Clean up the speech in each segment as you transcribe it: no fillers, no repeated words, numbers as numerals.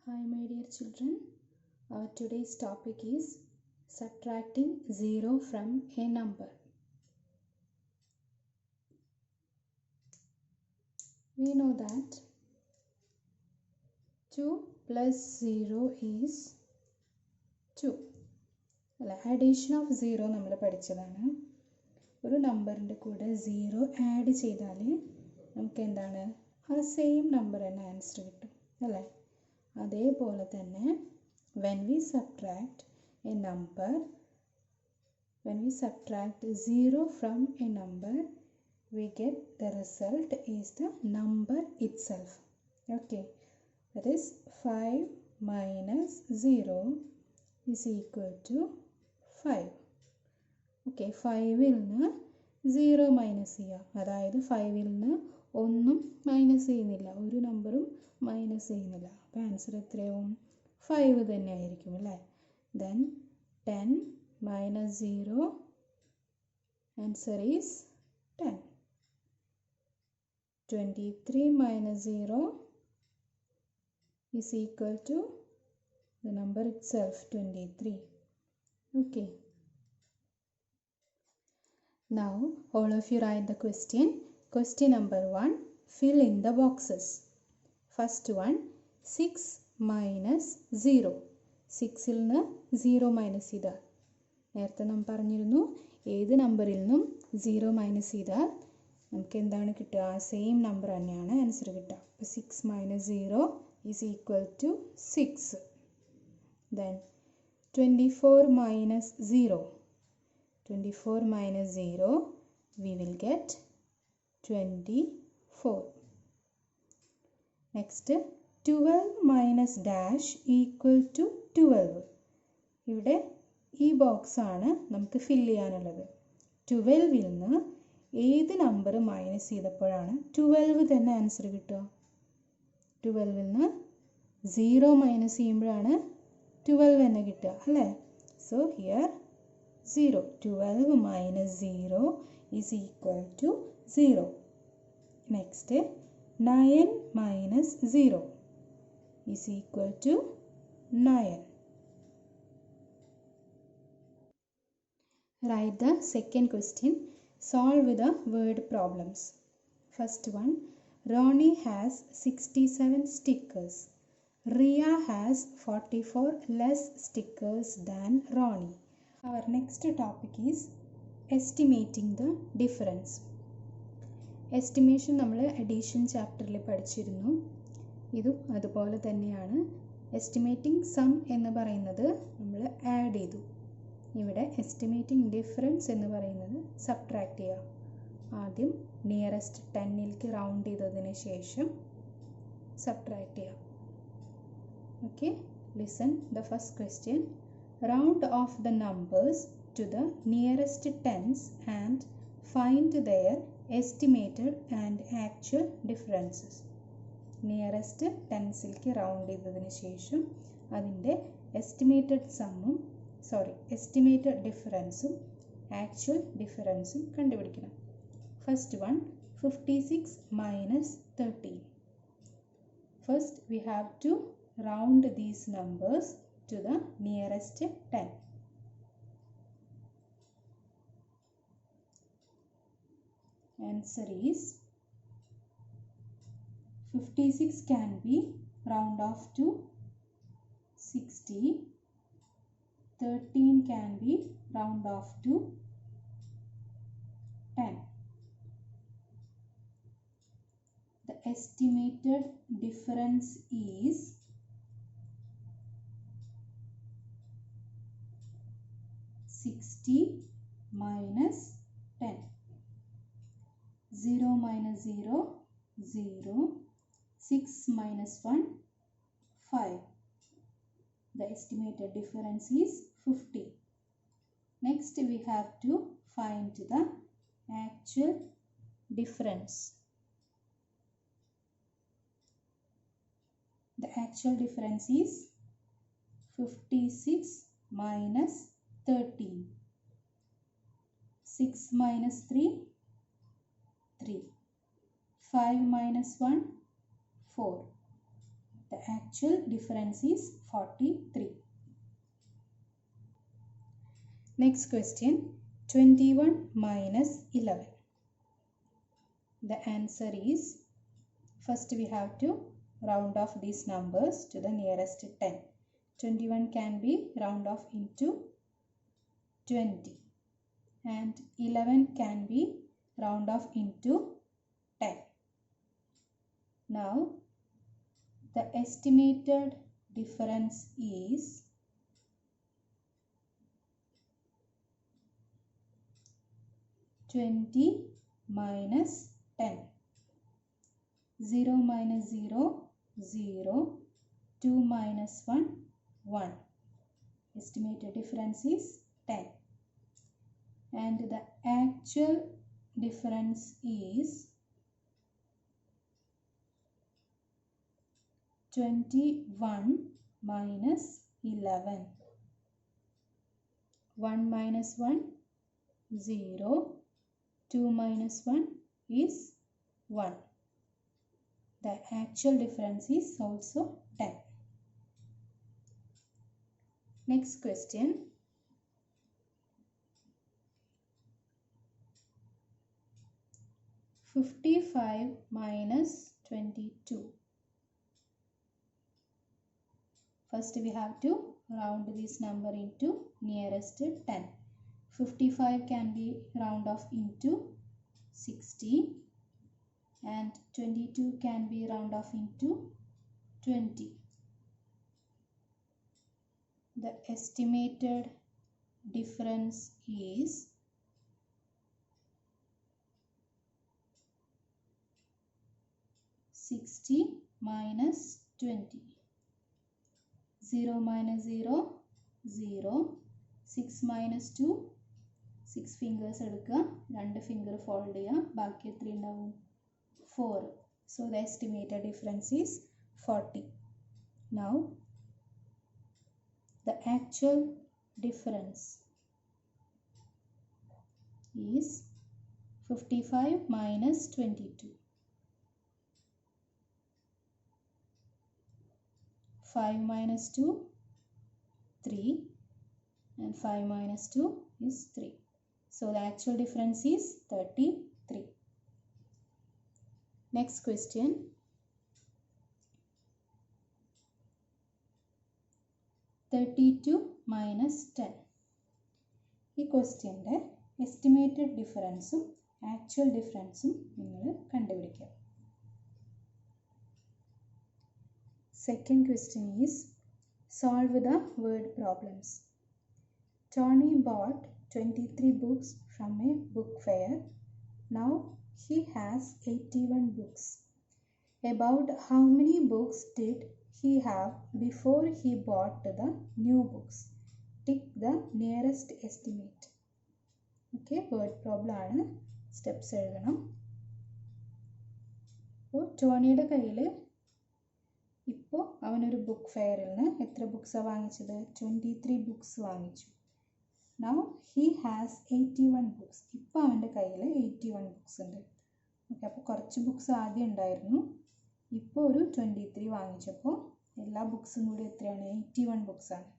Hi my dear children, our today's topic is subtracting 0 from a number. We know that 2 plus 0 is 2. Addition of 0 നമ്മൾ പഠിച്ചതാണ്. ഒരു നമ്പറിൻ്റെ കൂടെ 0 add ചെയ്താൽ നമുക്ക് എന്താണ് ആ സെയിം നമ്പർ തന്നെ ആൻസർ കിട്ടും അല്ലേ? അതേപോലെ തന്നെ when we subtract 0 from a number, we get the result is the number itself. Okay, that is 5 minus 0 is equal to 5. Okay, 5 നിന്ന് 0 മൈനസ് ചെയ്യുക, അതായത് 5 നിന്ന് ഒന്നും മൈനസ് ചെയ്യുന്നില്ല, ഒരു നമ്പറും മൈനസ് ചെയ്യുന്നില്ല. അപ്പോൾ ആൻസർ എത്രയാവും? 5 തന്നെ ആയിരിക്കും അല്ലേ? Then 10 minus 0, answer is 10. 23 minus 0 is equal to the number itself, 23. Okay. Now all of you write the question. Question number 1. Fill in the boxes. First one, 6 minus 0. 6 ൽ നിന്ന് 0 മൈനസ് ചെയ്താൽ, നേരത്തെ നാം പറഞ്ഞിരുന്നു ഏത് നമ്പറിൽ നിന്നും 0 മൈനസ് ചെയ്താൽ നമുക്ക് എന്താണ് കിട്ടുക? ആ സെയിം നമ്പർ തന്നെയാണ് ആൻസർ കിട്ടുക. അപ്പോൾ 6 minus 0 is equal to 6. Then 24 minus 0. 24 minus 0, we will get 24. Next, 12 minus dash equal to 12. ഇവിടെ ഈ ബോക്സ് ആണ് നമുക്ക് ഫില്ല് ചെയ്യാനുള്ളത്. 12 ൽ നിന്ന് ഏത് നമ്പർ മൈനസ് ചെയ്തപ്പോഴാണ് 12 തന്നെ ആൻസർ കിട്ടുക? 12 ൽ നിന്ന് 0 മൈനസ് ചെയ്യുമ്പോഴാണ് 12 തന്നെ കിട്ടുക അല്ലേ? So here 0. 12 minus 0 is equal to 0. Next, 9 minus 0 is equal to 9. Write the second question. Solve the word problems. First one, Ronnie has 67 stickers. Ria has 44 less stickers than Ronnie. Our next topic is estimating the difference. Estimation നമ്മൾ addition ചാപ്റ്ററിൽ പഠിച്ചിരുന്നു. ഇതും അതുപോലെ തന്നെയാണ്. Estimating some എന്ന് പറയുന്നത് നമ്മൾ add ചെയ്തു. ഇവിടെ എസ്റ്റിമേറ്റിംഗ് ഡിഫറൻസ് എന്ന് പറയുന്നത് സബ്ട്രാക്ട് ചെയ്യുക. ആദ്യം നിയറസ്റ്റ് 10ലേക്ക് റൗണ്ട് ചെയ്തതിന് ശേഷം സബ്ട്രാക്ട് ചെയ്യുക. Okay, listen the first question. Round off the numbers to the nearest tens and find their estimated and actual differences. Nearest tensലേക്ക് റൗണ്ട് ചെയ്തതിന് ശേഷം അതിൻ്റെ എസ്റ്റിമേറ്റഡ് ഡിഫറൻസും ആക്ച്വൽ ഡിഫറൻസും കണ്ടുപിടിക്കണം. First one, 56 minus 13. First we have to round these numbers to the nearest 10. Answer is 56 can be round off to 60. 13 can be round off to 10. The estimated difference is 60 minus 10. 0 minus 0, 0. 6 minus 1, 5. The estimated difference is 50. Next we have to find the actual difference. The actual difference is 56 minus 13. 6 minus 3, 3. 5 minus 1, 4. The actual difference is 43. Next question, 21 minus 11. The answer is, first we have to round off these numbers to the nearest 10. 21 can be round off into 20 and 11 can be round off into 10. Now the estimated difference is 20 minus 10. 0 minus 0, 0. 2 minus 1, 1. Estimated difference is 10. And the actual difference is 21 minus 11. 1 minus 1, 0. 2 minus 1 is 1. The actual difference is also 10. Next question. "55 minus 22. First we have to round this number into nearest 10. 55 can be round off into 60 and 22 can be round off into 20. The estimated difference is 60 minus 20. 0 minus 0, 0. 6 minus 2, 6 fingers എടുക്കുക, 2 finger fold ചെയ്യുക, ബാക്കി എത്ര ഉണ്ടാവും? 4. So the estimated difference is 40. Now the actual difference is 55 minus 22. 5 minus 2, 3. And 5 minus 2 is 3. So the actual difference is 33. Next question. 32 minus 10. ഈ ക്വസ്റ്റ്യൻ്റെ estimated ഡിഫറൻസും actual ഡിഫറൻസും നിങ്ങൾ കണ്ടുപിടിക്കുക. Second question is, solve the word problems. Tony bought 23 books from a book fair. Now he has 81 books. About how many books did he have before he bought the new books? Tick the nearest estimate. Okay, word problem ആണ്. Steps എഴുതണം. അപ്പോൾ ടോണിയുടെ കയ്യിൽ ഇപ്പോൾ അവനൊരു book ഫെയറിൽ നിന്ന് എത്ര ബുക്സാണ് വാങ്ങിച്ചത്? 23 books വാങ്ങിച്ചു. Now he has 81 books. ഇപ്പോൾ അവൻ്റെ കയ്യിൽ 81 ബുക്സ് ഉണ്ട്. ഓക്കെ, അപ്പോൾ കുറച്ച് ബുക്സ് ആദ്യം ഉണ്ടായിരുന്നു. ഇപ്പോൾ ഒരു 23 വാങ്ങിച്ചപ്പോൾ എല്ലാ ബുക്സും കൂടി എത്രയാണ്? 81 ബുക്സാണ്.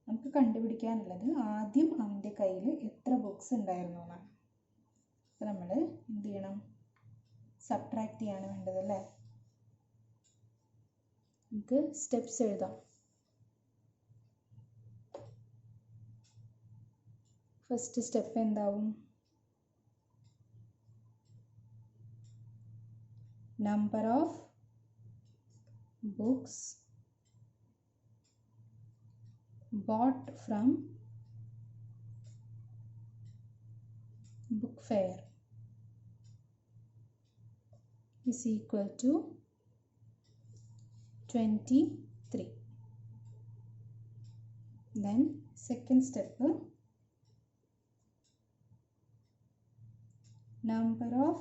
നമുക്ക് കണ്ടുപിടിക്കാനുള്ളത് ആദ്യം അവൻ്റെ കയ്യിൽ എത്ര ബുക്സ് ഉണ്ടായിരുന്നു എന്നാണ്. അപ്പോൾ നമ്മൾ എന്ത് ചെയ്യണം? സബ്ട്രാക്ട് ചെയ്യാണ് വേണ്ടത് അല്ലേ? നമുക്ക് സ്റ്റെപ്സ് എഴുതാം. ഫസ്റ്റ് സ്റ്റെപ്പ് എന്താവും? Number of books bought from book fair is equal to 23. Then second step, number of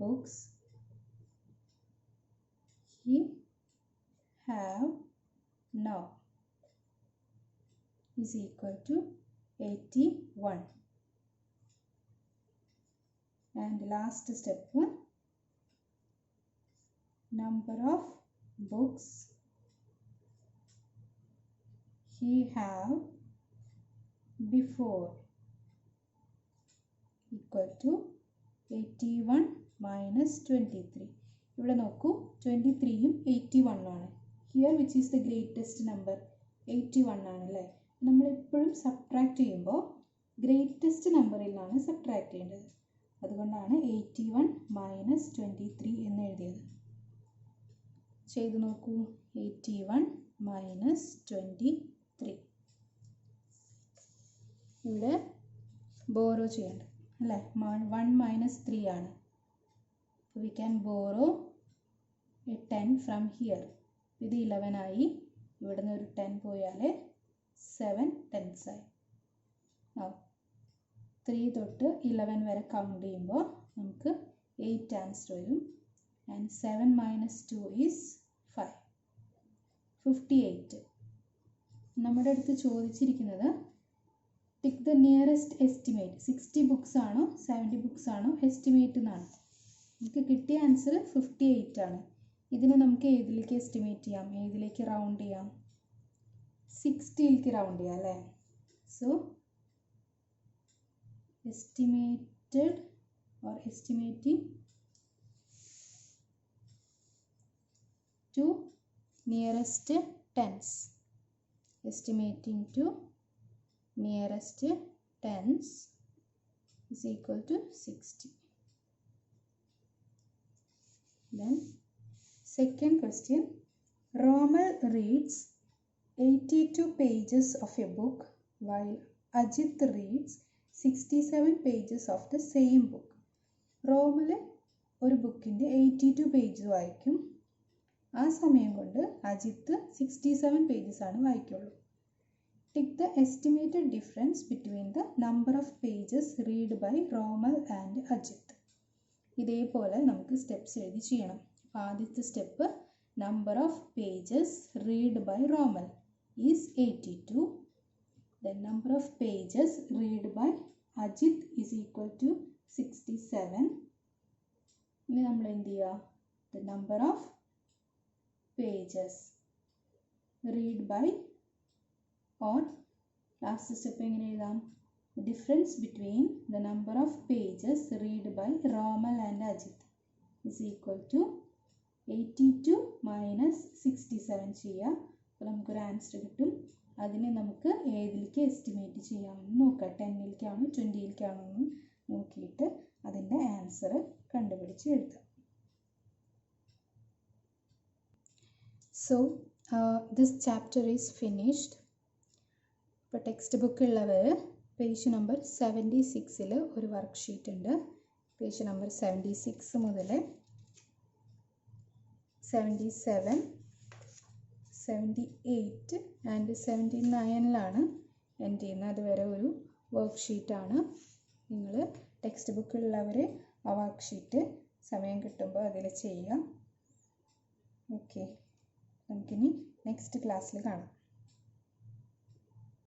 books he have now is equal to 81. And last step, number of books he have before equal to 81 minus 23. ഇവിടെ നോക്കൂ 23യും 81 ആണ്. Here which is the greatest number? 81 ആണല്ലേ. നമ്മൾ എപ്പോഴും subtract ചെയ്യുമ്പോൾ greatest നമ്പറിൽ നിന്നാണ് subtract ചെയ്യേണ്ടത്. അതുകൊണ്ടാണ് 81 minus 23 എന്ന് എഴുതിയത്. ചെയ്ത് നോക്കൂ. 81 minus 23. ഇവിടെ ബോറോ ചെയ്യേണ്ട അല്ലേ. 1 minus 3 ആണ്. We can borrow a 10 from here. ഇത് 11 ആയി. ഇവിടെ നിന്ന് ഒരു 10 പോയാൽ 7 tenths ആയി. 3 തൊട്ട് 11 വരെ കൗണ്ട് ചെയ്യുമ്പോൾ നമുക്ക് 8 ആൻസർ വരും. And 7 minus 2 is 5. 58. നമ്മുടെ അടുത്ത് ചോദിച്ചിരിക്കുന്നത് tick the nearest estimate. 60 books ആണോ 70 ബുക്സ് ആണോ എസ്റ്റിമേറ്റ് എന്നാണ്. നമുക്ക് കിട്ടിയ ആൻസർ 58 ആണ്. ഇതിനെ നമുക്ക് ഏതിലേക്ക് എസ്റ്റിമേറ്റ് ചെയ്യാം? ഏതിലേക്ക് റൗണ്ട് ചെയ്യാം? 60ലേക്ക് റൗണ്ട് ചെയ്യാം അല്ലേ. So estimated or estimating to nearest tens. Estimating to nearest tens is equal to 60. Then second question, Romal reads 82 pages of a book while Ajit reads 67 pages of the same book. Rommel ഒരു ബുക്കിൻ്റെ 82 page വായിക്കും. ആ സമയം കൊണ്ട് Ajith 67 pages ആണ് വായിക്കുള്ളൂ. Tick the estimated difference between the number of pages read by Rommel and Ajith. ഇതേപോലെ നമുക്ക് സ്റ്റെപ്സ് എഴുതി ചെയ്യണം. ആദ്യത്തെ step, number of pages read by Rommel is 82. The number of pages read by Ajit is equal to 67. ഇനി നമ്മൾ എന്ത് ചെയ്യുക? The number of pages read by, or last step എങ്ങനെ എഴുതാം? The difference between the number of pages read by Romal and Ajit is equal to 82 minus 67 ചെയ്യുക. അപ്പോൾ നമുക്കൊരു answer കിട്ടും. അതിനെ നമുക്ക് ഏതിലേക്ക് എസ്റ്റിമേറ്റ് ചെയ്യാമെന്ന് നോക്കാം. 10ലേക്കാണോ 20ലേക്കാണോ എന്ന് നോക്കിയിട്ട് അതിൻ്റെ ആൻസർ കണ്ടുപിടിച്ച് എഴുതാം. So this chapter is finished. ഇപ്പോൾ ടെക്സ്റ്റ് ബുക്ക് ഉള്ളവർ പേജ് നമ്പർ 76ൽ ഒരു വർക്ക്ഷീറ്റ് ഉണ്ട്. പേജ് നമ്പർ 76 മുതൽ 77, 78 ആൻഡ് 79ലാണ് എൻഡ് ചെയ്യുന്നത്. അതുവരെ ഒരു വർക്ക്ഷീറ്റാണ്. നിങ്ങൾ ടെക്സ്റ്റ് ബുക്കിലുള്ളവർ ആ വർക്ക്ഷീറ്റ് സമയം കിട്ടുമ്പോൾ അതിൽ ചെയ്യാം. ഓക്കെ, നമുക്കിനി നെക്സ്റ്റ് ക്ലാസ്സിൽ കാണാം.